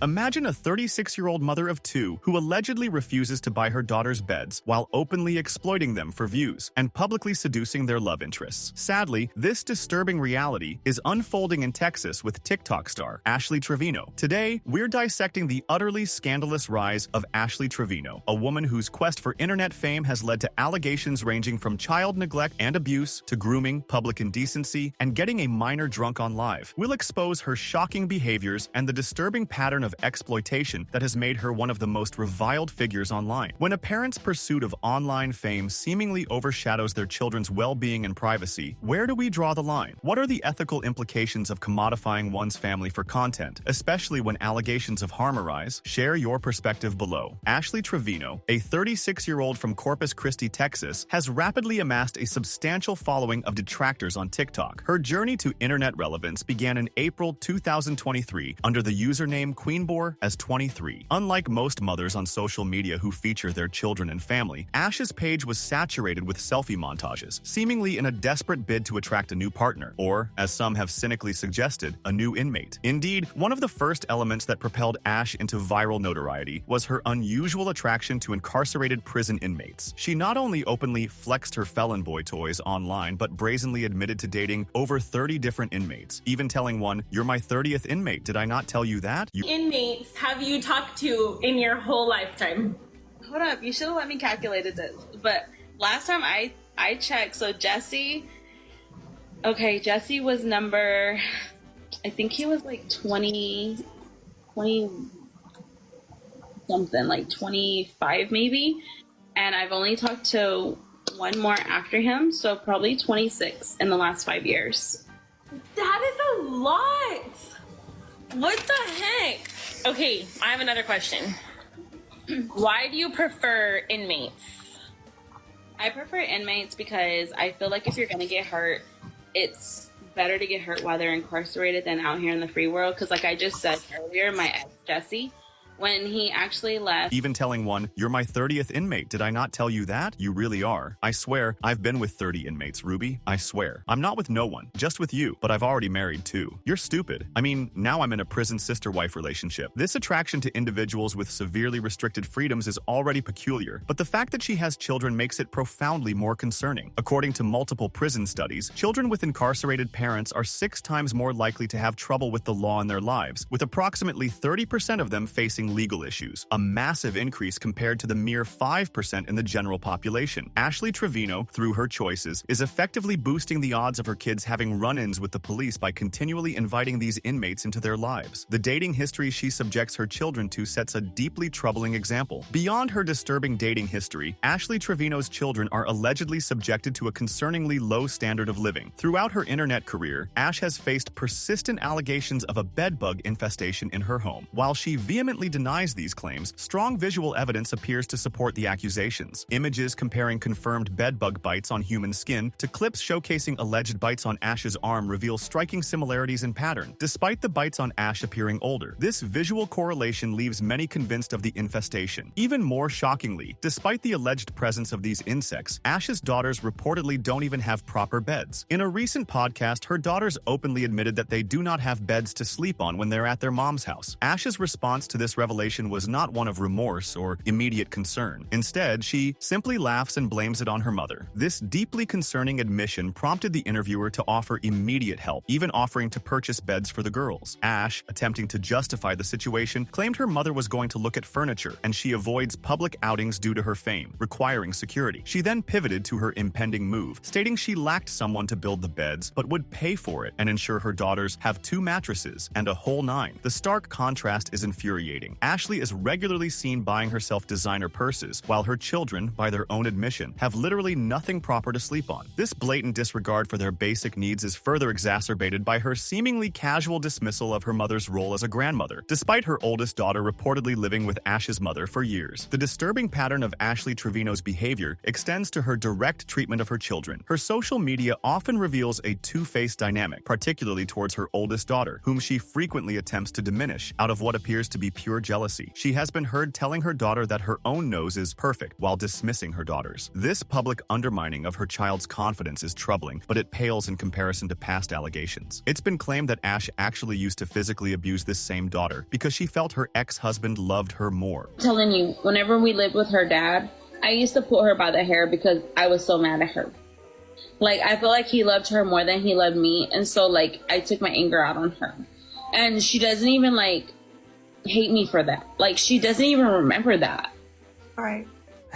Imagine a 36-year-old mother of two who allegedly refuses to buy her daughter's beds while openly exploiting them for views and publicly seducing their love interests. Sadly, this disturbing reality is unfolding in Texas with TikTok star Ashley Trevino. Today, we're dissecting the utterly scandalous rise of Ashley Trevino, a woman whose quest for internet fame has led to allegations ranging from child neglect and abuse to grooming, public indecency, and getting a minor drunk on live. We'll expose her shocking behaviors and the disturbing pattern of exploitation that has made her one of the most reviled figures online. When a parent's pursuit of online fame seemingly overshadows their children's well-being and privacy, where do we draw the line? What are the ethical implications of commodifying one's family for content, especially when allegations of harm arise? Share your perspective below. Ashley Trevino, a 36-year-old from Corpus Christi, Texas, has rapidly amassed a substantial following of detractors on TikTok. Her journey to internet relevance began in April 2023 under the username QueenBoar23. Unlike most mothers on social media who feature their children and family, Ash's page was saturated with selfie montages, seemingly in a desperate bid to attract a new partner, or, as some have cynically suggested, a new inmate. Indeed, one of the first elements that propelled Ash into viral notoriety was her unusual attraction to incarcerated prison inmates. She not only openly flexed her felon boy toys online, but brazenly admitted to dating over 30 different inmates, even telling one, "You're my 30th inmate, did I not tell you that?" Inmates have you talked to in your whole lifetime? Hold up, you should have let me calculate this. But last time I checked, so Jesse was number, I think he was like 20 something, like 25 maybe. And I've only talked to one more after him, so probably 26 in the last 5 years. That is a lot. What the heck? Okay, I have another question. Why do you prefer inmates? I prefer inmates because I feel like if you're gonna get hurt, it's better to get hurt while they're incarcerated than out here in the free world. Because like I just said earlier, my ex Jesse, when he actually left, even telling one, "You're my 30th inmate, did I not tell you that? You really are. I swear, I've been with 30 inmates, Ruby. I swear. I'm not with no one, just with you, but I've already married two. You're stupid. I mean, now I'm in a prison sister-wife relationship." This attraction to individuals with severely restricted freedoms is already peculiar, but the fact that she has children makes it profoundly more concerning. According to multiple prison studies, children with incarcerated parents are 6 times more likely to have trouble with the law in their lives, with approximately 30% of them facing legal issues, a massive increase compared to the mere 5% in the general population. Ashley Trevino, through her choices, is effectively boosting the odds of her kids having run-ins with the police by continually inviting these inmates into their lives. The dating history she subjects her children to sets a deeply troubling example. Beyond her disturbing dating history, Ashley Trevino's children are allegedly subjected to a concerningly low standard of living. Throughout her internet career, Ash has faced persistent allegations of a bedbug infestation in her home. While she vehemently denies these claims, strong visual evidence appears to support the accusations. Images comparing confirmed bedbug bites on human skin to clips showcasing alleged bites on Ash's arm reveal striking similarities in pattern. Despite the bites on Ash appearing older, this visual correlation leaves many convinced of the infestation. Even more shockingly, despite the alleged presence of these insects, Ash's daughters reportedly don't even have proper beds. In a recent podcast, her daughters openly admitted that they do not have beds to sleep on when they're at their mom's house. Ash's response to this revelation was not one of remorse or immediate concern. Instead, she simply laughs and blames it on her mother. This deeply concerning admission prompted the interviewer to offer immediate help, even offering to purchase beds for the girls. Ash, attempting to justify the situation, claimed her mother was going to look at furniture, and she avoids public outings due to her fame, requiring security. She then pivoted to her impending move, stating she lacked someone to build the beds, but would pay for it and ensure her daughters have 2 mattresses and a whole 9. The stark contrast is infuriating. Ashley is regularly seen buying herself designer purses, while her children, by their own admission, have literally nothing proper to sleep on. This blatant disregard for their basic needs is further exacerbated by her seemingly casual dismissal of her mother's role as a grandmother, despite her oldest daughter reportedly living with Ash's mother for years. The disturbing pattern of Ashley Trevino's behavior extends to her direct treatment of her children. Her social media often reveals a two-faced dynamic, particularly towards her oldest daughter, whom she frequently attempts to diminish out of what appears to be pure pure jealousy. She has been heard telling her daughter that her own nose is perfect while dismissing her daughter's. This public undermining of her child's confidence is troubling, but it pales in comparison to past allegations. It's been claimed that Ash actually used to physically abuse this same daughter because she felt her ex-husband loved her more. I'm telling you, whenever we lived with her dad, I used to pull her by the hair because I was so mad at her. Like, I feel like he loved her more than he loved me, and so, like, I took my anger out on her. And she doesn't even, like, hate me for that. Like, she doesn't even remember that. Right.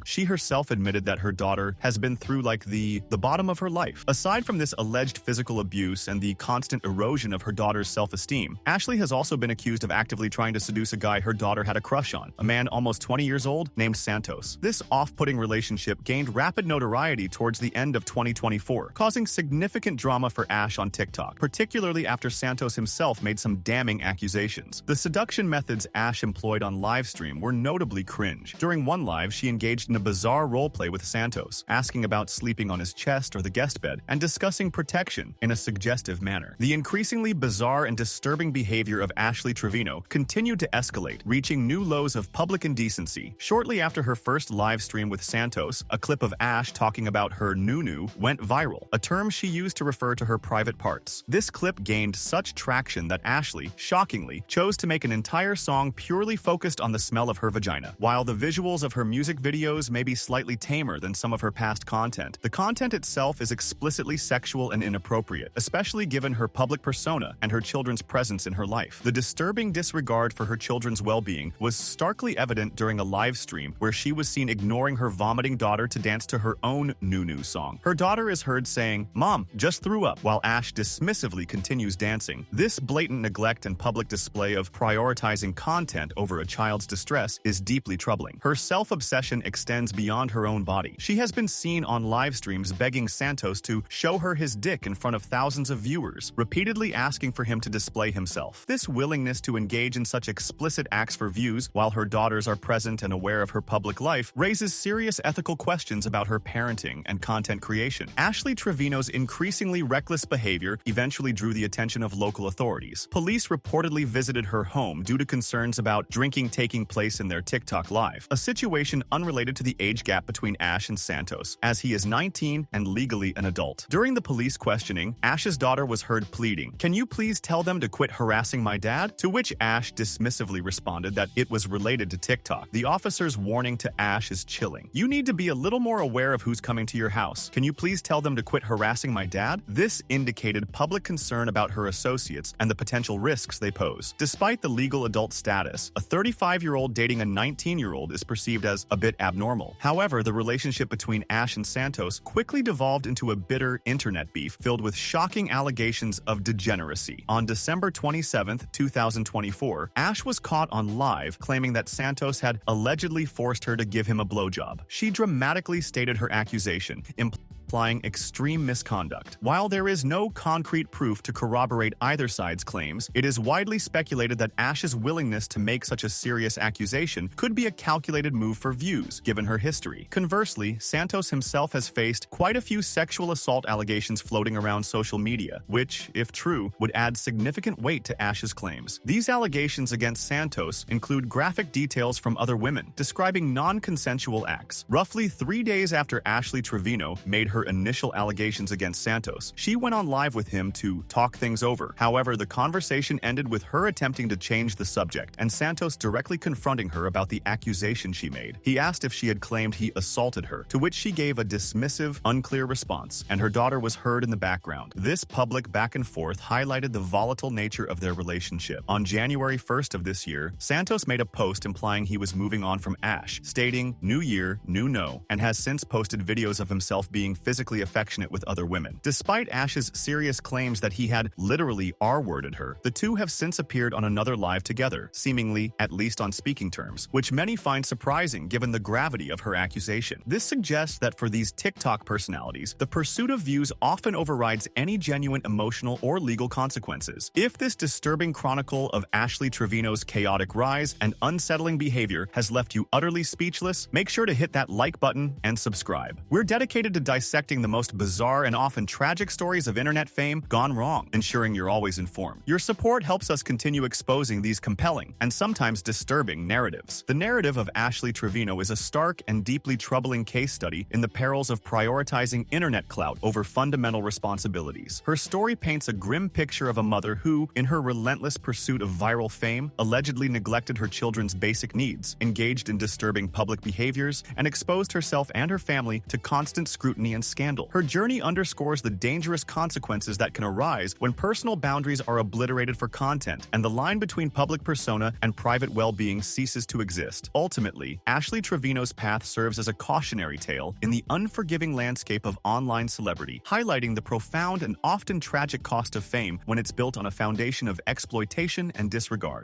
She herself admitted that her daughter has been through like the bottom of her life. Aside from this alleged physical abuse and the constant erosion of her daughter's self-esteem, Ashley has also been accused of actively trying to seduce a guy her daughter had a crush on, a man almost 20 years old named Santos. This off-putting relationship gained rapid notoriety towards the end of 2024, causing significant drama for Ash on TikTok, particularly after Santos himself made some damning accusations. The seduction methods Ash employed on livestream were notably cringe. During one live, she engaged in a bizarre roleplay with Santos, asking about sleeping on his chest or the guest bed, and discussing protection in a suggestive manner. The increasingly bizarre and disturbing behavior of Ashley Trevino continued to escalate, reaching new lows of public indecency. Shortly after her first live stream with Santos, a clip of Ash talking about her nunu went viral, a term she used to refer to her private parts. This clip gained such traction that Ashley, shockingly, chose to make an entire song purely focused on the smell of her vagina. While the visuals of her music videos may be slightly tamer than some of her past content, the content itself is explicitly sexual and inappropriate, especially given her public persona and her children's presence in her life. The disturbing disregard for her children's well-being was starkly evident during a live stream where she was seen ignoring her vomiting daughter to dance to her own nunu song. Her daughter is heard saying, "Mom, just threw up," while Ash dismissively continues dancing. This blatant neglect and public display of prioritizing content over a child's distress is deeply troubling. Her self-obsession extends beyond her own body. She has been seen on live streams begging Santos to show her his dick in front of thousands of viewers, repeatedly asking for him to display himself. This willingness to engage in such explicit acts for views while her daughters are present and aware of her public life raises serious ethical questions about her parenting and content creation. Ashley Trevino's increasingly reckless behavior eventually drew the attention of local authorities. Police reportedly visited her home due to concerns about drinking taking place in their TikTok live, a situation unrelated to the age gap between Ash and Santos, as he is 19 and legally an adult. During the police questioning, Ash's daughter was heard pleading, "Can you please tell them to quit harassing my dad?" To which Ash dismissively responded that it was related to TikTok. The officer's warning to Ash is chilling. "You need to be a little more aware of who's coming to your house. Can you please tell them to quit harassing my dad?" This indicated public concern about her associates and the potential risks they pose. Despite the legal adult status, a 35-year-old dating a 19-year-old is perceived as a bit abnormal. However, the relationship between Ash and Santos quickly devolved into a bitter internet beef filled with shocking allegations of degeneracy. On December 27, 2024, Ash was caught on live claiming that Santos had allegedly forced her to give him a blowjob. She dramatically stated her accusation, implying extreme misconduct. While there is no concrete proof to corroborate either side's claims, it is widely speculated that Ash's willingness to make such a serious accusation could be a calculated move for views, given her history. Conversely, Santos himself has faced quite a few sexual assault allegations floating around social media, which, if true, would add significant weight to Ash's claims. These allegations against Santos include graphic details from other women, describing non-consensual acts. Roughly 3 days after Ashley Trevino made her initial allegations against Santos, she went on live with him to talk things over. However, the conversation ended with her attempting to change the subject, and Santos directly confronting her about the accusation she made. He asked if she had claimed he assaulted her, to which she gave a dismissive, unclear response, and her daughter was heard in the background. This public back and forth highlighted the volatile nature of their relationship. On January 1st of this year, Santos made a post implying he was moving on from Ash, stating, "New year, new no," and has since posted videos of himself being physically affectionate with other women. Despite Ash's serious claims that he had literally R-worded her, the two have since appeared on another live together, seemingly at least on speaking terms, which many find surprising given the gravity of her accusation. This suggests that for these TikTok personalities, the pursuit of views often overrides any genuine emotional or legal consequences. If this disturbing chronicle of Ashley Trevino's chaotic rise and unsettling behavior has left you utterly speechless, make sure to hit that like button and subscribe. We're dedicated to dissecting dissecting the most bizarre and often tragic stories of internet fame gone wrong, ensuring you're always informed. Your support helps us continue exposing these compelling and sometimes disturbing narratives. The narrative of Ashley Trevino is a stark and deeply troubling case study in the perils of prioritizing internet clout over fundamental responsibilities. Her story paints a grim picture of a mother who, in her relentless pursuit of viral fame, allegedly neglected her children's basic needs, engaged in disturbing public behaviors, and exposed herself and her family to constant scrutiny and scandal. Her journey underscores the dangerous consequences that can arise when personal boundaries are obliterated for content and the line between public persona and private well-being ceases to exist. Ultimately, Ashley Trevino's path serves as a cautionary tale in the unforgiving landscape of online celebrity, highlighting the profound and often tragic cost of fame when it's built on a foundation of exploitation and disregard.